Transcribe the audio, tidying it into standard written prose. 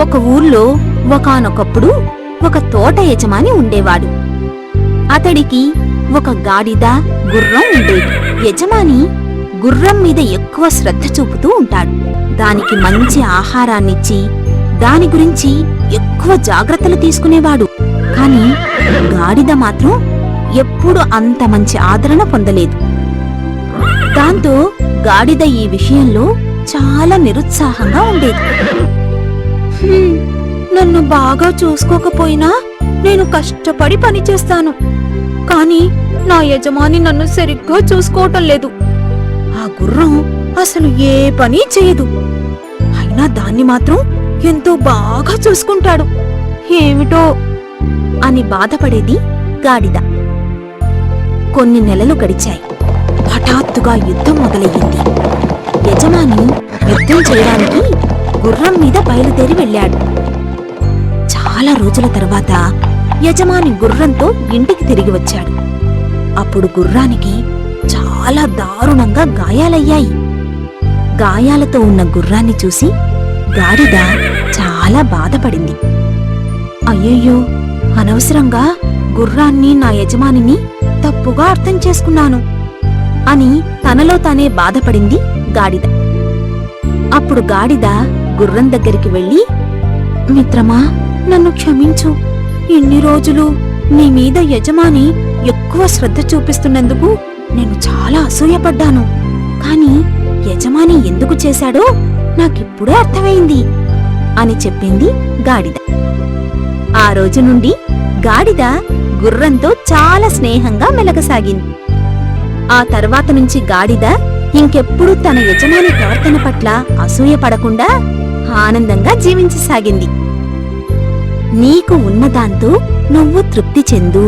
ఒక ఊర్లో ఒకానొకప్పుడు ఒక తోట యజమాని ఉండేవాడు. అతడికి ఒక గాడిద, గుర్రం ఉండేది. యజమాని గుర్రం మీద ఎక్కువ శ్రద్ధ చూపుతూ ఉంటాడు. దానికి మంచి ఆహారాన్నిచ్చి దాని గురించి ఎక్కువ జాగ్రత్తలు తీసుకునేవాడు. కాని గాడిద మాత్రం ఎప్పుడూ అంత మంచి ఆదరణ పొందలేదు. దాంతో గాడిద ఈ విషయంలో చాలా నిరుత్సాహంగా ఉండేది. నన్ను బాగా చూసుకోకపోయినా నేను కష్టపడి పనిచేస్తాను, కాని నా యజమాని నన్ను సరిగ్గా చూసుకోవటం లేదు. ఆ గుర్రం అసలు ఏ పని చేయదు, అయినా దాన్ని మాత్రం ఎంతో బాగా చూసుకుంటాడు. ఏమిటో అని బాధపడేది గాడిద. కొన్ని నెలలు గడిచాయి. హఠాత్తుగా యుద్ధం మొదలయ్యింది. యజమాని యుద్ధం చేయడానికి గుర్రం మీద బయలుదేరి వెళ్ళాడు. చాలా రోజుల తర్వాత యజమాని గుర్రంతో ఇంటికి తిరిగి వచ్చాడు. అప్పుడు గుర్రానికి చాలా దారుణంగా గాయాలయ్యాయి. గాయాలతో ఉన్న గుర్రాన్ని చూసి గాడిద చాలా బాధపడింది. అయ్యయ్యో, అనవసరంగా గుర్రాన్ని, నా యజమానిని తప్పుగా అర్థం చేసుకున్నాను అని తనలో తానే బాధపడింది గాడిద. అప్పుడు గాడిద గుర్రం దగ్గరికి వెళ్ళి, మిత్రమా, నన్ను క్షమించు. ఇన్ని రోజులు నీ మీద యజమాని ఎక్కువ శ్రద్ధ చూపిస్తున్నందుకు నేను చాలా అసూయపడ్డాను. కాని యజమాని ఎందుకు చేశాడో నాకిప్పుడే అర్థమైంది అని చెప్పింది గాడిద. ఆ రోజు నుండి గాడిద గుర్రంతో చాలా స్నేహంగా మెలగసాగింది. ఆ తర్వాత నుంచి గాడిద ఇంకెప్పుడూ తన యజమాని ప్రవర్తన పట్ల అసూయపడకుండా ఆనందంగా జీవించసాగింది. నీకు ఉన్నదాంతో నువ్వు తృప్తి చెందు.